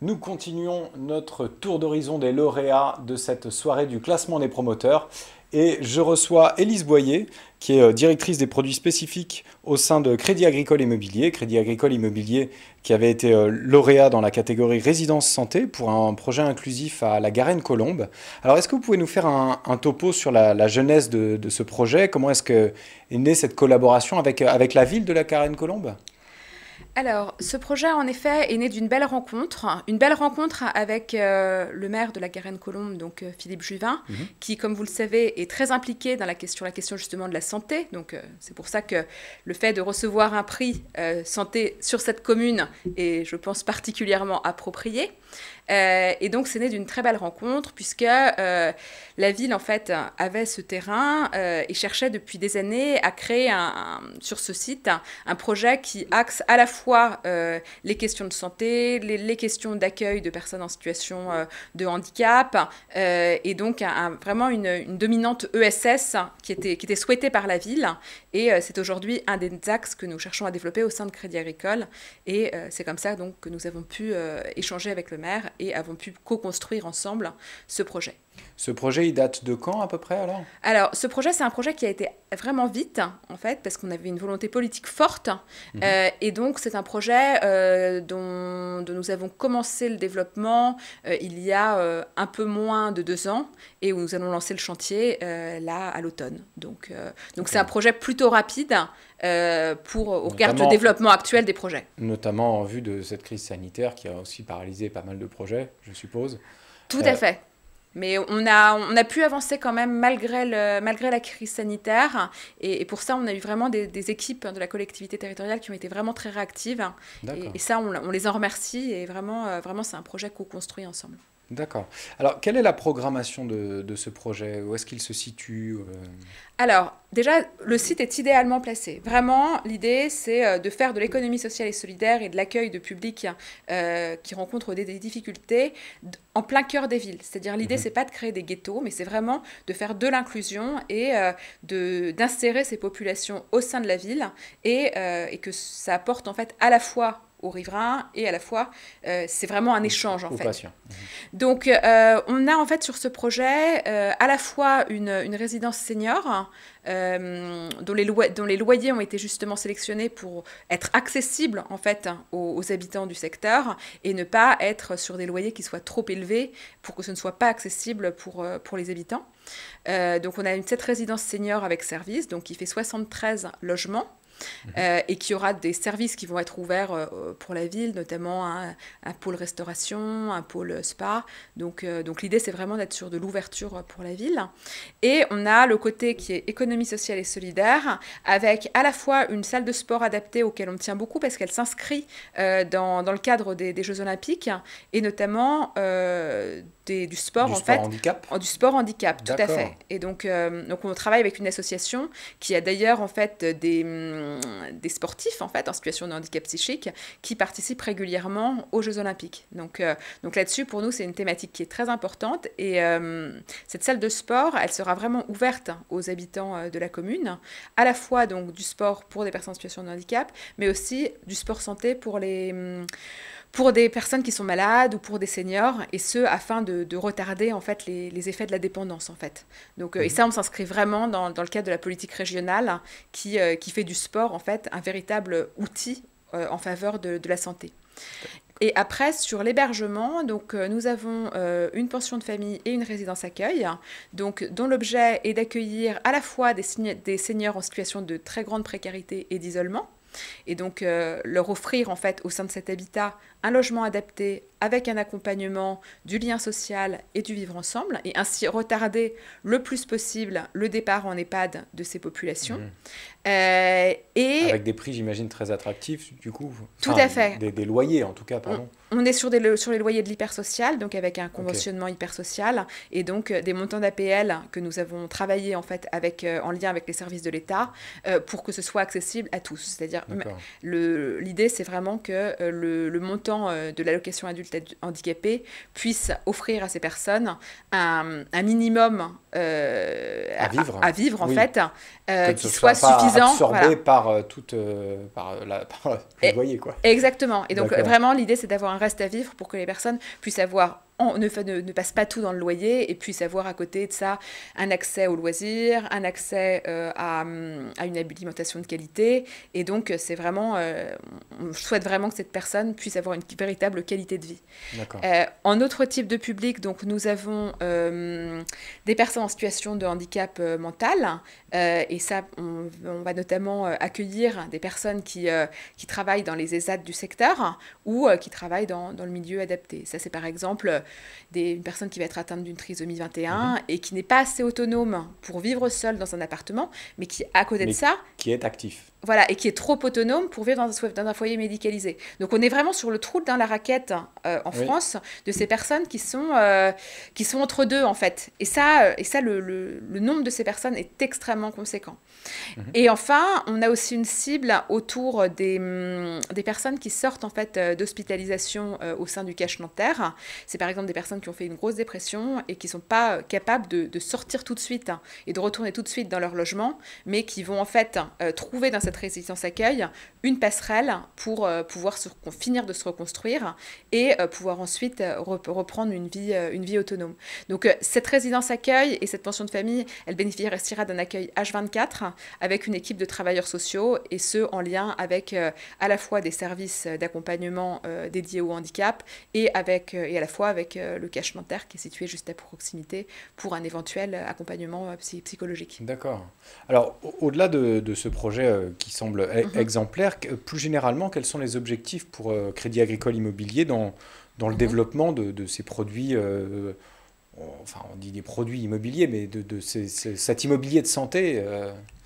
Nous continuons notre tour d'horizon des lauréats de cette soirée du classement des promoteurs et je reçois Élise Boyer qui est directrice des produits spécifiques au sein de Crédit Agricole Immobilier. Crédit Agricole Immobilier qui avait été lauréat dans la catégorie résidence santé pour un projet inclusif à la Garenne-Colombes. Alors est-ce que vous pouvez nous faire un topo sur la genèse de ce projet? Comment est-ce que est née cette collaboration avec la ville de la Garenne-Colombes? Alors, ce projet, en effet, est né d'une belle rencontre. Une belle rencontre avec le maire de la Garenne-Colombes, donc Philippe Juvin, Mhm. qui, comme vous le savez, est très impliqué dans la question justement de la santé. Donc, c'est pour ça que le fait de recevoir un prix santé sur cette commune est, je pense, particulièrement approprié. Et donc, c'est né d'une très belle rencontre, puisque la ville, en fait, avait ce terrain et cherchait depuis des années à créer sur ce site un projet qui axe à la fois les questions de santé, les questions d'accueil de personnes en situation de handicap, et donc vraiment une dominante ESS qui était souhaitée par la ville. Et c'est aujourd'hui un des axes que nous cherchons à développer au sein de Crédit Agricole. Et c'est comme ça donc, que nous avons pu échanger avec le maire et avons pu co-construire ensemble ce projet. Ce projet, il date de quand à peu près alors? Alors, ce projet, c'est un projet qui a été vraiment vite, en fait, parce qu'on avait une volonté politique forte. Mhm. Et donc, c'est un projet dont nous avons commencé le développement il y a un peu moins de 2 ans et où nous allons lancer le chantier là à l'automne. Donc c'est un Ok. projet plutôt rapide au regard du Notamment, développement actuel des projets. notamment en vue de cette crise sanitaire qui a aussi paralysé pas mal de projets, je suppose. Tout à Euh, fait. Mais on a pu avancer quand même malgré la crise sanitaire. Et pour ça, on a eu vraiment des équipes de la collectivité territoriale qui ont été vraiment très réactives. Et d'accord, ça, on les en remercie. Et vraiment c'est un projet co-construit ensemble. d'accord. Alors, quelle est la programmation de ce projet? Où est-ce qu'il se situe? Alors, déjà, le site est idéalement placé. Vraiment, l'idée, c'est de faire de l'économie sociale et solidaire et de l'accueil de publics qui rencontrent des difficultés en plein cœur des villes. C'est-à-dire, l'idée, Mhm. c'est pas de créer des ghettos, mais c'est vraiment de faire de l'inclusion et d'insérer ces populations au sein de la ville et que ça apporte en fait à la fois aux riverains et à la fois, c'est vraiment un échange en Aux fait. patients. Mhm. Donc, on a en fait sur ce projet à la fois une résidence senior dont les loyers ont été justement sélectionnés pour être accessibles en fait aux habitants du secteur et ne pas être sur des loyers qui soient trop élevés pour que ce ne soit pas accessible pour les habitants. Donc, on a cette résidence senior avec service, donc qui fait 73 logements Mhm. et qui aura des services qui vont être ouverts pour la ville, notamment un pôle restauration, un pôle spa. Donc l'idée, c'est vraiment d'être sur de l'ouverture pour la ville. Et on a le côté qui est économie sociale et solidaire, avec à la fois une salle de sport adaptée auquel on tient beaucoup parce qu'elle s'inscrit dans le cadre des Jeux Olympiques, et notamment du sport Du en sport fait, handicap? du sport handicap, tout à D'accord. fait. Et donc on travaille avec une association qui a d'ailleurs en fait des sportifs en fait en situation de handicap psychique qui participent régulièrement aux Jeux Olympiques. Donc là-dessus, pour nous, c'est une thématique qui est très importante. Et cette salle de sport, elle sera vraiment ouverte aux habitants de la commune, à la fois donc du sport pour des personnes en situation de handicap, mais aussi du sport santé pour des personnes qui sont malades ou pour des seniors, et ce afin de retarder en fait les effets de la dépendance en fait. Et Mhm. ça, on s'inscrit vraiment dans le cadre de la politique régionale qui fait du sport en fait un véritable outil en faveur de la santé. Et après, sur l'hébergement, donc nous avons une pension de famille et une résidence accueil, donc dont l'objet est d'accueillir à la fois des seniors en situation de très grande précarité et d'isolement, et donc leur offrir en fait au sein de cet habitat un logement adapté avec un accompagnement du lien social et du vivre ensemble, et ainsi retarder le plus possible le départ en EHPAD de ces populations. Mhm. Et Avec des prix, j'imagine, très attractifs, du coup. tout Enfin, à fait, des loyers, en tout cas, on, pardon. on est sur les loyers de l'hypersocial, donc avec un Ok, conventionnement hypersocial, et donc des montants d'APL que nous avons travaillé en fait en lien avec les services de l'État pour que ce soit accessible à tous. C'est-à-dire, d'accord. l'idée c'est vraiment que le montant de l'allocation adulte adulte handicapé puisse offrir à ces personnes un minimum à vivre en oui. fait, Que qui ce soit pas suffisant. absorbé Voilà. par par le loyer, quoi. Exactement. Et donc D'accord. vraiment l'idée c'est d'avoir un reste à vivre pour que les personnes puissent avoir ne passe pas tout dans le loyer et puisse avoir à côté de ça un accès aux loisirs, un accès à une alimentation de qualité. Et donc, c'est vraiment, on souhaite vraiment que cette personne puisse avoir une véritable qualité de vie. D'accord. En autre type de public, donc, nous avons des personnes en situation de handicap mental. Et ça, on va notamment accueillir des personnes qui travaillent dans les ESAT du secteur ou qui travaillent dans le milieu adapté. Ça, c'est par exemple une personne qui va être atteinte d'une trisomie 21 et qui n'est pas assez autonome pour vivre seule dans un appartement, mais qui, à côté de ça... qui est actif. Voilà, et qui est trop autonome pour vivre dans un foyer médicalisé. Donc on est vraiment sur le trou dans la raquette en France de ces personnes qui sont entre deux en fait. Et ça le nombre de ces personnes est extrêmement conséquent. Et enfin, on a aussi une cible autour des personnes qui sortent en fait d'hospitalisation au sein du cache Nanterre. C'est par exemple des personnes qui ont fait une grosse dépression et qui ne sont pas capables de sortir tout de suite et de retourner tout de suite dans leur logement, mais qui vont en fait trouver dans cette résidence accueil une passerelle pour pouvoir finir de se reconstruire et pouvoir ensuite reprendre une vie autonome. Donc cette résidence accueil et cette pension de famille, elle bénéficiera d'un accueil H24 avec une équipe de travailleurs sociaux et ce en lien avec à la fois des services d'accompagnement dédiés au handicap et à la fois avec le cache Nanterre qui est situé juste à proximité pour un éventuel accompagnement psychologique. D'accord. Alors, au-delà de ce projet qui semble exemplaire, plus généralement, quels sont les objectifs pour Crédit Agricole Immobilier dans le développement de ces produits, enfin on dit des produits immobiliers, mais cet immobilier de santé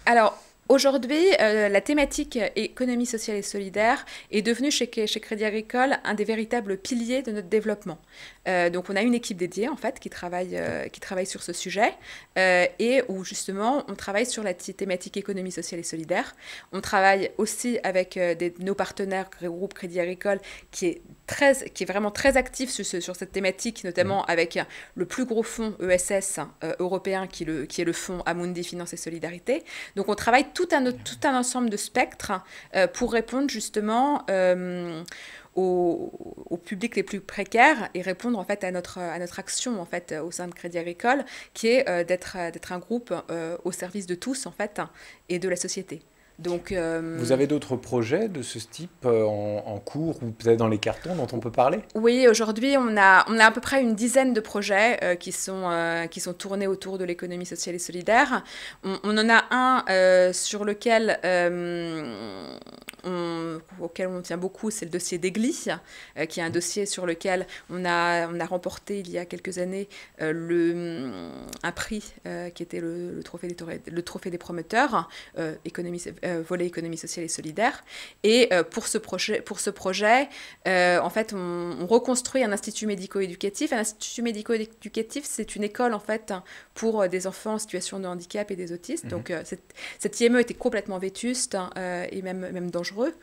Alors, aujourd'hui, la thématique économie sociale et solidaire est devenue chez Crédit Agricole un des véritables piliers de notre développement. Donc, on a une équipe dédiée, en fait, qui travaille sur ce sujet et où, justement, on travaille sur la thématique économie sociale et solidaire. On travaille aussi avec nos partenaires, groupe Crédit Agricole, qui est vraiment très actif sur cette thématique, notamment avec le plus gros fonds ESS européen, qui est le fonds Amundi Finance et Solidarité. Donc, on travaille tout un ensemble de spectres pour répondre justement aux publics les plus précaires et répondre en fait à notre action en fait au sein de Crédit Agricole, qui est d'être un groupe au service de tous en fait et de la société. Donc, vous avez d'autres projets de ce type en cours ou peut-être dans les cartons dont on peut parler? Oui, aujourd'hui, on a à peu près une dizaine de projets qui sont tournés autour de l'économie sociale et solidaire. On en a un sur lequel auquel on tient beaucoup, c'est le dossier d'Egli, qui est un dossier sur lequel on a remporté il y a quelques années un prix qui était le trophée des promoteurs, volet économie sociale et solidaire. Et pour ce projet, en fait, on reconstruit un institut médico-éducatif. Un institut médico-éducatif, c'est une école en fait pour des enfants en situation de handicap et des autistes. Donc cette IME était complètement vétuste et même dangereux.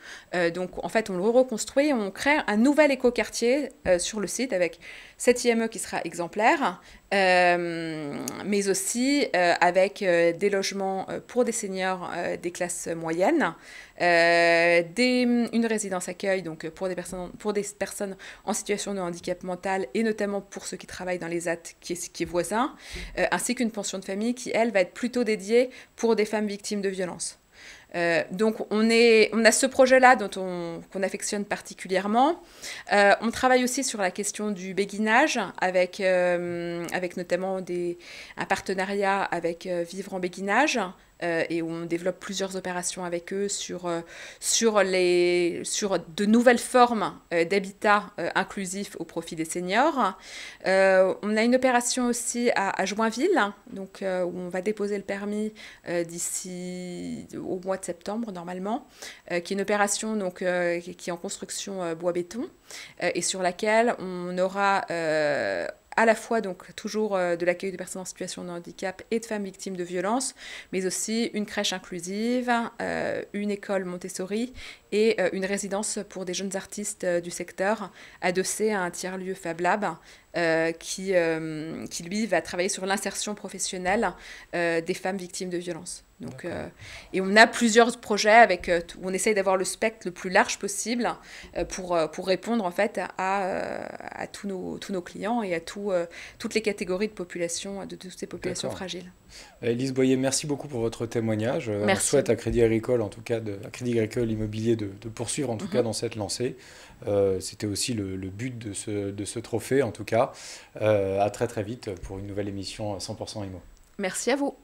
Donc en fait, on le reconstruit, on crée un nouvel écoquartier sur le site avec cette IME qui sera exemplaire, mais aussi avec des logements pour des seniors des classes moyennes, une résidence accueil donc pour des personnes en situation de handicap mental et notamment pour ceux qui travaillent dans les ZAT qui est voisin, ainsi qu'une pension de famille qui, elle, va être plutôt dédiée pour des femmes victimes de violences. Donc on a ce projet-là qu'on affectionne particulièrement. On travaille aussi sur la question du béguinage avec notamment un partenariat avec Vivre en Béguinage. Et où on développe plusieurs opérations avec eux sur de nouvelles formes d'habitat inclusif au profit des seniors. On a une opération aussi à Joinville, donc, où on va déposer le permis d'ici au mois de septembre normalement, qui est une opération donc, qui est en construction bois-béton et sur laquelle on aura à la fois donc toujours de l'accueil de personnes en situation de handicap et de femmes victimes de violences, mais aussi une crèche inclusive, une école Montessori et une résidence pour des jeunes artistes du secteur adossée à un tiers-lieu Fab Lab qui lui va travailler sur l'insertion professionnelle des femmes victimes de violences. Donc, et on a plusieurs projets avec, où on essaye d'avoir le spectre le plus large possible pour répondre en fait à tous nos clients et à toutes les catégories de population, de toutes ces populations fragiles. Élise Boyer, merci beaucoup pour votre témoignage. Merci. On souhaite à Crédit Agricole, en tout cas, à Crédit Agricole Immobilier, de poursuivre en tout cas dans cette lancée. C'était aussi le but de ce trophée, en tout cas. À très très vite pour une nouvelle émission 100% Immo. Merci à vous.